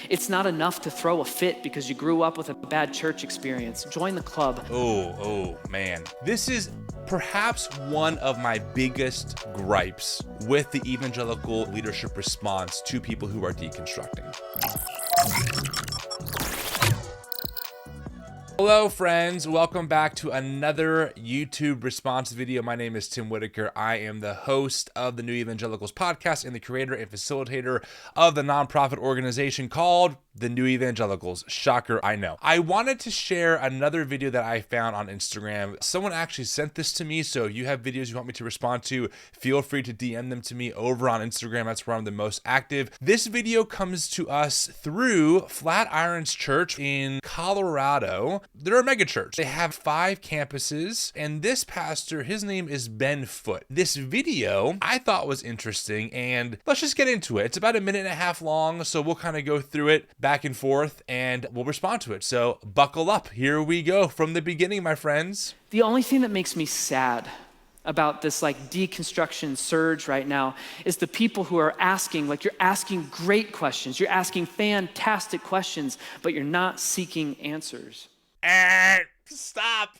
It's not enough to throw a fit because you grew up with a bad church experience. Join the club. Oh, man. This is perhaps one of my biggest gripes with the evangelical leadership response to people who are deconstructing. Hello friends, welcome back to another YouTube response video. My name is Tim Whitaker. I am the host of the New Evangelicals podcast and the creator and facilitator of the nonprofit organization called the New Evangelicals. Shocker, I know. I wanted to share another video that I found on Instagram. Someone actually sent this to me, so if you have videos you want me to respond to, feel free to DM them to me over on Instagram. That's where I'm the most active. This video comes to us through Flatirons Church in Colorado. They're a mega church. They have 5 campuses, and this pastor, his name is Ben Foote. This video I thought was interesting, and let's just get into it. It's about 1.5 minutes long, so we'll kind of go through it back and forth, and we'll respond to it. So buckle up. Here we go from the beginning, my friends. The only thing that makes me sad about this deconstruction surge right now is the people who are asking, you're asking great questions, you're asking fantastic questions, but you're not seeking answers. Stop.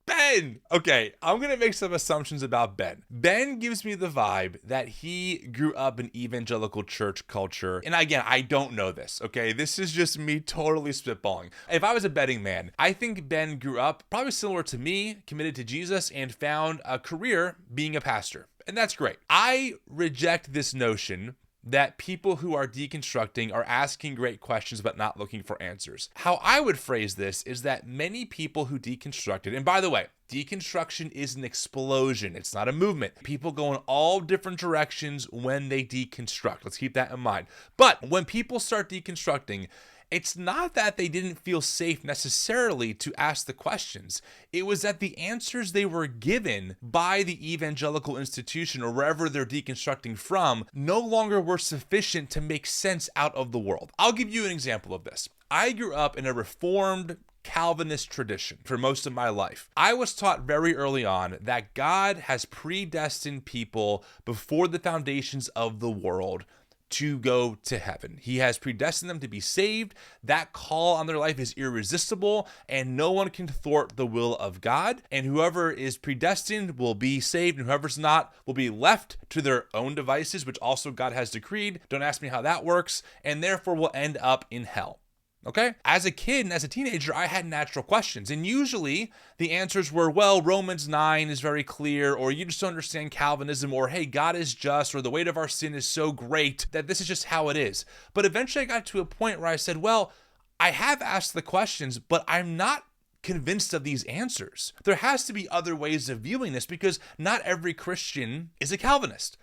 Ben! Okay, I'm going to make some assumptions about Ben. Ben gives me the vibe that he grew up in evangelical church culture. And again, I don't know this, okay? This is just me totally spitballing. If I was a betting man, I think Ben grew up probably similar to me, committed to Jesus, and found a career being a pastor. And that's great. I reject this notion that people who are deconstructing are asking great questions but not looking for answers. How I would phrase this is that many people who deconstructed, and by the way, deconstruction is an explosion. It's not a movement. People go in all different directions when they deconstruct. Let's keep that in mind. But when people start deconstructing, it's not that they didn't feel safe necessarily to ask the questions. It was that the answers they were given by the evangelical institution or wherever they're deconstructing from no longer were sufficient to make sense out of the world. I'll give you an example of this. I grew up in a Reformed Calvinist tradition for most of my life. I was taught very early on that God has predestined people before the foundations of the world to go to heaven. He has predestined them to be saved. That call on their life is irresistible, and no one can thwart the will of God. And whoever is predestined will be saved, and whoever's not will be left to their own devices, which also God has decreed. Don't ask me how that works, and therefore will end up in hell. Okay? As a kid and as a teenager, I had natural questions. And usually the answers were, well, Romans 9 is very clear, or you just don't understand Calvinism, or hey, God is just, or the weight of our sin is so great that this is just how it is. But eventually I got to a point where I said, well, I have asked the questions, but I'm not convinced of these answers. There has to be other ways of viewing this because not every Christian is a Calvinist.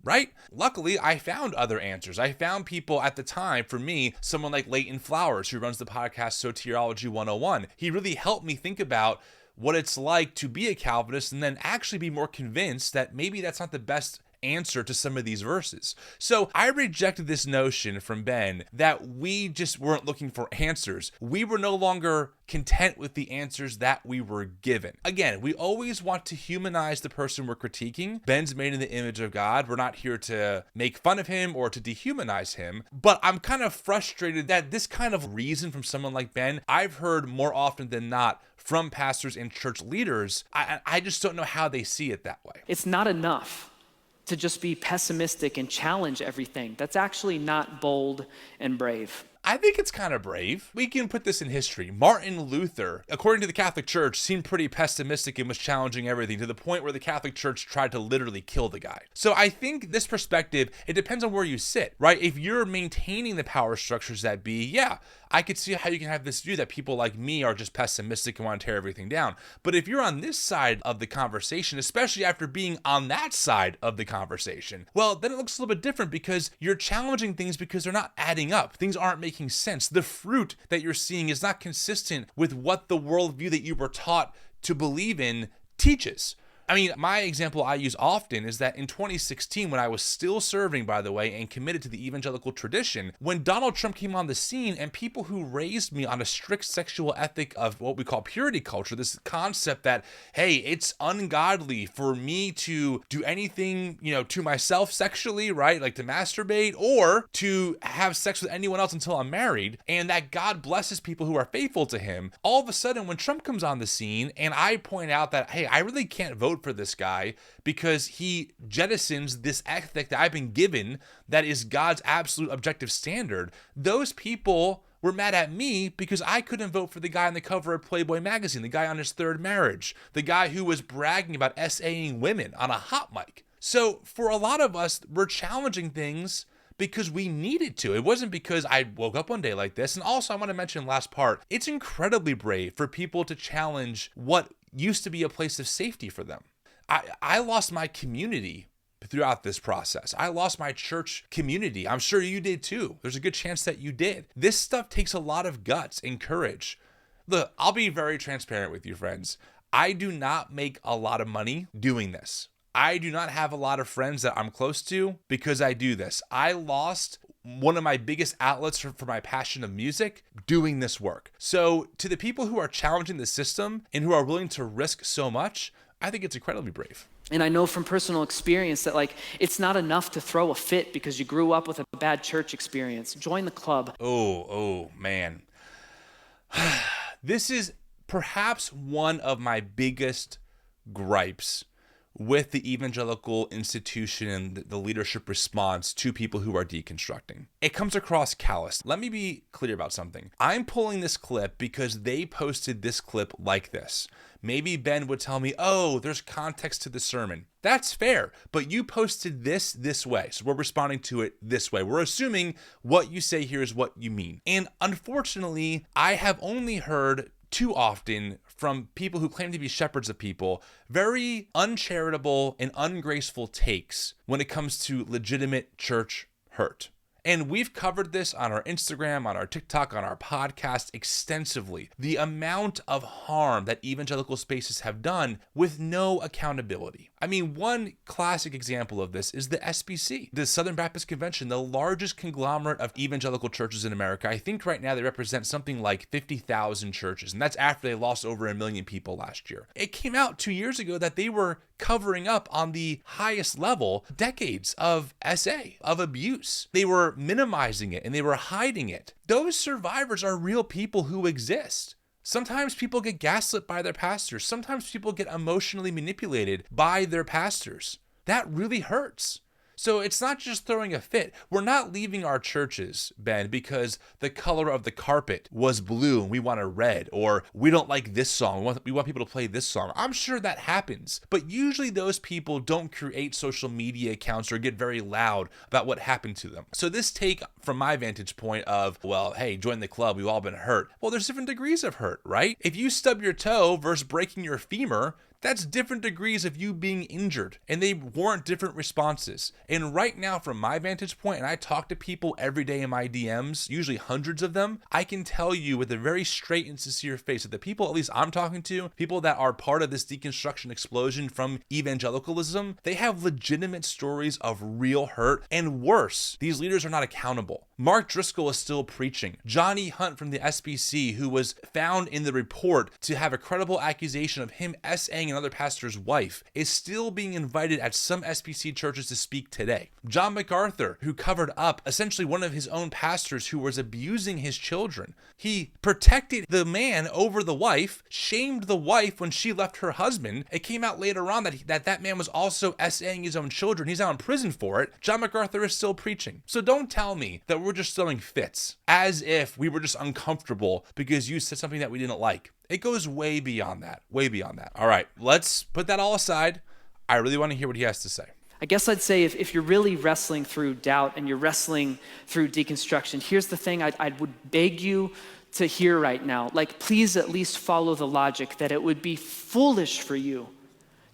Right? Luckily, I found other answers. I found people at the time, for me, someone like Leighton Flowers, who runs the podcast Soteriology 101. He really helped me think about what it's like to be a Calvinist and then actually be more convinced that maybe that's not the best answer to some of these verses. So I rejected this notion from Ben that we just weren't looking for answers. We were no longer content with the answers that we were given. Again, we always want to humanize the person we're critiquing. Ben's made in the image of God. We're not here to make fun of him or to dehumanize him, but I'm kind of frustrated that this kind of reason from someone like Ben, I've heard more often than not from pastors and church leaders. I just don't know how they see it that way. It's not enough to just be pessimistic and challenge everything. That's actually not bold and brave. I think it's kind of brave. We can put this in history. Martin Luther, according to the Catholic Church, seemed pretty pessimistic and was challenging everything to the point where the Catholic Church tried to literally kill the guy. So I think this perspective, it depends on where you sit, right? If you're maintaining the power structures that be, yeah, I could see how you can have this view that people like me are just pessimistic and want to tear everything down. But if you're on this side of the conversation, especially after being on that side of the conversation, well, then it looks a little bit different because you're challenging things because they're not adding up. Things aren't making sense. The fruit that you're seeing is not consistent with what the worldview that you were taught to believe in teaches. I mean, my example I use often is that in 2016, when I was still serving, by the way, and committed to the evangelical tradition, when Donald Trump came on the scene and people who raised me on a strict sexual ethic of what we call purity culture, this concept that, hey, it's ungodly for me to do anything, to myself sexually, right? Like to masturbate or to have sex with anyone else until I'm married, and that God blesses people who are faithful to him. All of a sudden, when Trump comes on the scene and I point out that, hey, I really can't vote for this guy because he jettisons this ethic that I've been given that is God's absolute objective standard, those people were mad at me because I couldn't vote for the guy on the cover of Playboy magazine, the guy on his third marriage, the guy who was bragging about SAing women on a hot mic. So for a lot of us, we're challenging things because we needed to. It wasn't because I woke up one day like this. And also, I want to mention last part, it's incredibly brave for people to challenge what used to be a place of safety for them. I lost my community throughout this process. I lost my church community. I'm sure you did too. There's a good chance that you did. This stuff takes a lot of guts and courage. Look, I'll be very transparent with you, friends. I do not make a lot of money doing this. I do not have a lot of friends that I'm close to because I do this. I lost one of my biggest outlets for my passion of music doing this work. So to the people who are challenging the system and who are willing to risk so much, I think it's incredibly brave. And I know from personal experience that it's not enough to throw a fit because you grew up with a bad church experience. Join the club. Oh, man. This is perhaps one of my biggest gripes with the evangelical institution and the leadership response to people who are deconstructing. It comes across callous. Let me be clear about something. I'm pulling this clip because they posted this clip like this. Maybe Ben would tell me, oh, there's context to the sermon. That's fair, but you posted this way, so we're responding to it this way. We're assuming what you say here is what you mean. And unfortunately, I have only heard too often from people who claim to be shepherds of people, very uncharitable and ungraceful takes when it comes to legitimate church hurt. And we've covered this on our Instagram, on our TikTok, on our podcast extensively. The amount of harm that evangelical spaces have done with no accountability. I mean, one classic example of this is the SBC, the Southern Baptist Convention, the largest conglomerate of evangelical churches in America. I think right now they represent something like 50,000 churches, and that's after they lost over 1 million people last year. It came out 2 years ago that they were covering up on the highest level decades of SA, of abuse. They were minimizing it and they were hiding it. Those survivors are real people who exist. Sometimes people get gaslit by their pastors. Sometimes people get emotionally manipulated by their pastors. That really hurts. So it's not just throwing a fit. We're not leaving our churches, Ben, because the color of the carpet was blue and we want a red, or we don't like this song. We want people to play this song. I'm sure that happens, but usually those people don't create social media accounts or get very loud about what happened to them. So this take from my vantage point of, well, hey, join the club. We've all been hurt. Well, there's different degrees of hurt, right? If you stub your toe versus breaking your femur, that's different degrees of you being injured, and they warrant different responses. And right now, from my vantage point, and I talk to people every day in my DMs, usually hundreds of them, I can tell you with a very straight and sincere face that the people, at least I'm talking to, people that are part of this deconstruction explosion from evangelicalism, they have legitimate stories of real hurt, and worse, these leaders are not accountable. Mark Driscoll is still preaching. Johnny Hunt from the SBC, who was found in the report to have a credible accusation of him SAing another pastor's wife, is still being invited at some SBC churches to speak today. John MacArthur, who covered up essentially one of his own pastors who was abusing his children. He protected the man over the wife, shamed the wife when she left her husband. It came out later on that man was also SAing his own children. He's now in prison for it. John MacArthur is still preaching. So don't tell me that we're just throwing fits as if we were just uncomfortable because you said something that we didn't like. It goes way beyond that, way beyond that. All right, let's put that all aside. I really want to hear what he has to say. I guess I'd say if you're really wrestling through doubt and you're wrestling through deconstruction, here's the thing I would beg you to hear right now. Please at least follow the logic that it would be foolish for you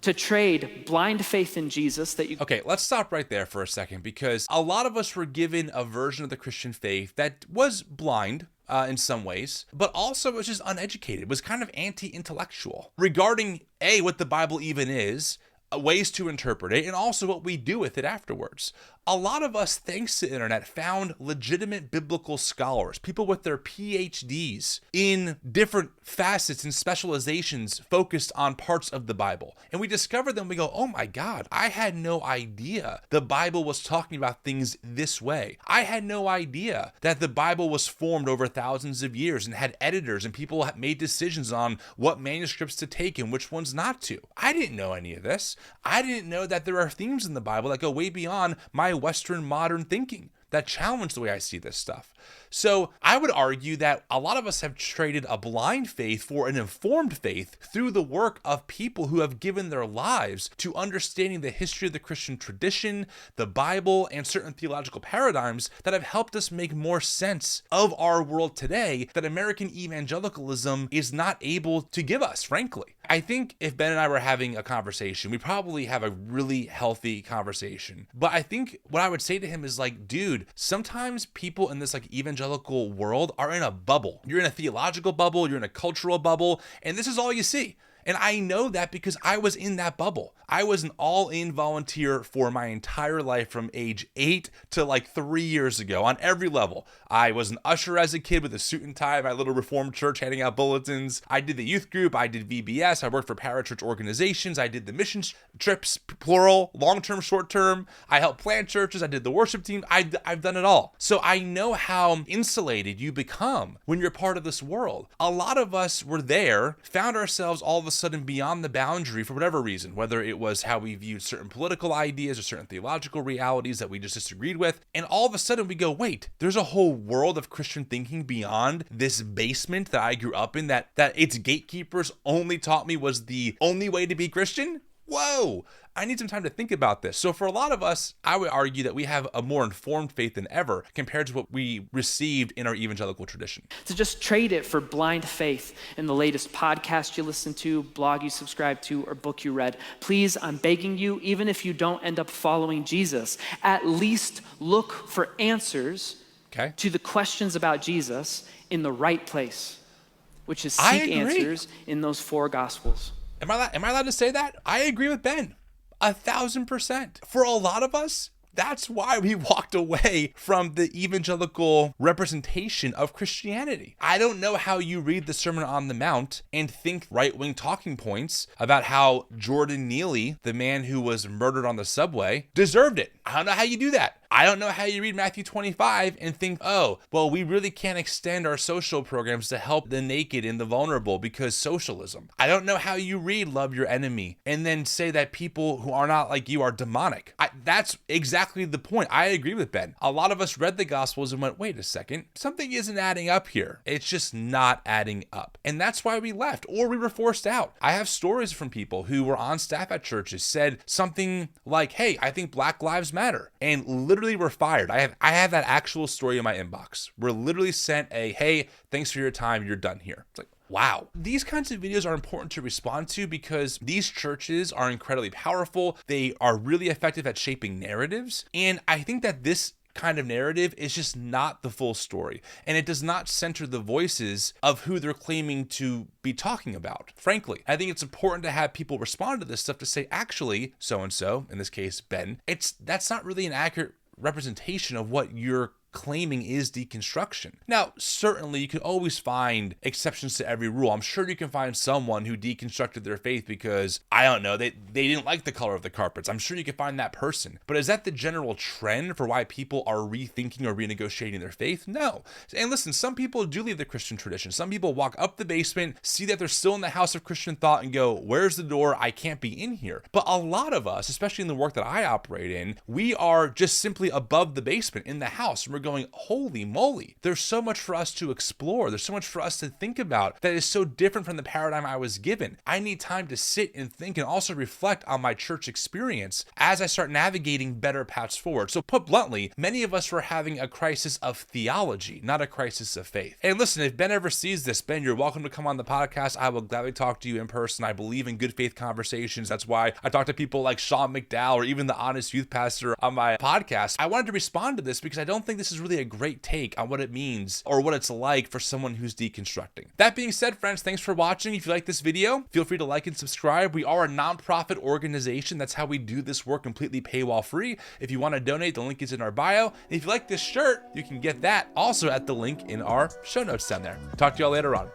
to trade blind faith in Jesus that you... Okay, let's stop right there for a second, because a lot of us were given a version of the Christian faith that was blind. in some ways, but also was just uneducated, was kind of anti-intellectual regarding what the Bible even is, ways to interpret it, and also what we do with it afterwards. A lot of us, thanks to the internet, found legitimate biblical scholars, people with their PhDs in different facets and specializations focused on parts of the Bible. And we discover them, we go, oh my God, I had no idea the Bible was talking about things this way. I had no idea that the Bible was formed over thousands of years and had editors and people made decisions on what manuscripts to take and which ones not to. I didn't know any of this. I didn't know that there are themes in the Bible that go way beyond my Western modern thinking that challenge the way I see this stuff. So I would argue that a lot of us have traded a blind faith for an informed faith through the work of people who have given their lives to understanding the history of the Christian tradition, the Bible, and certain theological paradigms that have helped us make more sense of our world today that American evangelicalism is not able to give us, frankly. I think if Ben and I were having a conversation, we probably have a really healthy conversation. But I think what I would say to him is like, dude, sometimes people in this like evangelical world are in a bubble. You're in a theological bubble, you're in a cultural bubble, and this is all you see. And I know that because I was in that bubble. I was an all-in volunteer for my entire life from age 8 to like 3 years ago on every level. I was an usher as a kid with a suit and tie at my little Reformed church handing out bulletins. I did the youth group. I did VBS. I worked for parachurch organizations. I did the mission trips, plural, long-term, short-term. I helped plant churches. I did the worship team. I've done it all. So I know how insulated you become when you're part of this world. A lot of us were there, found ourselves all of a sudden beyond the boundary for whatever reason, whether it was how we viewed certain political ideas or certain theological realities that we just disagreed with. And all of a sudden we go, wait, there's a whole world of Christian thinking beyond this basement that I grew up in that its gatekeepers only taught me was the only way to be Christian? Whoa, I need some time to think about this. So for a lot of us, I would argue that we have a more informed faith than ever compared to what we received in our evangelical tradition. To just trade it for blind faith in the latest podcast you listen to, blog you subscribe to, or book you read. Please, I'm begging you, even if you don't end up following Jesus, at least look for answers to the questions about Jesus in the right place, which is seek answers in those 4 Gospels. Am I allowed to say that? I agree with Ben. 1,000%. For a lot of us, that's why we walked away from the evangelical representation of Christianity. I don't know how you read the Sermon on the Mount and think right-wing talking points about how Jordan Neely, the man who was murdered on the subway, deserved it. I don't know how you do that. I don't know how you read Matthew 25 and think, oh, well, we really can't extend our social programs to help the naked and the vulnerable because socialism. I don't know how you read love your enemy and then say that people who are not like you are demonic. That's exactly the point. I agree with Ben. A lot of us read the Gospels and went, wait a second, something isn't adding up here. It's just not adding up. And that's why we left or we were forced out. I have stories from people who were on staff at churches, said something like, hey, I think Black Lives Matter, and literally were fired. I have that actual story in my inbox. We're literally sent a, hey, thanks for your time, you're done here. It's like, wow. These kinds of videos are important to respond to because these churches are incredibly powerful. They are really effective at shaping narratives. And I think that this kind of narrative is just not the full story. And it does not center the voices of who they're claiming to be talking about. Frankly, I think it's important to have people respond to this stuff to say, actually, so-and-so, in this case, Ben, that's not really an accurate representation of what you're claiming is deconstruction. Now, certainly you can always find exceptions to every rule. I'm sure you can find someone who deconstructed their faith because, I don't know, they didn't like the color of the carpets. I'm sure you can find that person. But is that the general trend for why people are rethinking or renegotiating their faith? No. And listen, some people do leave the Christian tradition. Some people walk up the basement, see that they're still in the house of Christian thought and go, where's the door? I can't be in here. But a lot of us, especially in the work that I operate in, we are just simply above the basement in the house. We're going, holy moly, there's so much for us to explore. There's so much for us to think about that is so different from the paradigm I was given. I need time to sit and think and also reflect on my church experience as I start navigating better paths forward. So put bluntly, many of us were having a crisis of theology, not a crisis of faith. And listen, if Ben ever sees this, Ben, you're welcome to come on the podcast. I will gladly talk to you in person. I believe in good faith conversations. That's why I talk to people like Sean McDowell or even the Honest Youth Pastor on my podcast. I wanted to respond to this because I don't think this this is really a great take on what it means or what it's like for someone who's deconstructing. That being said, friends, thanks for watching. If you like this video, feel free to like and subscribe. We are a nonprofit organization. That's how we do this work, completely paywall free. If you want to donate, the link is in our bio. And if you like this shirt, you can get that also at the link in our show notes down there. Talk to y'all later on.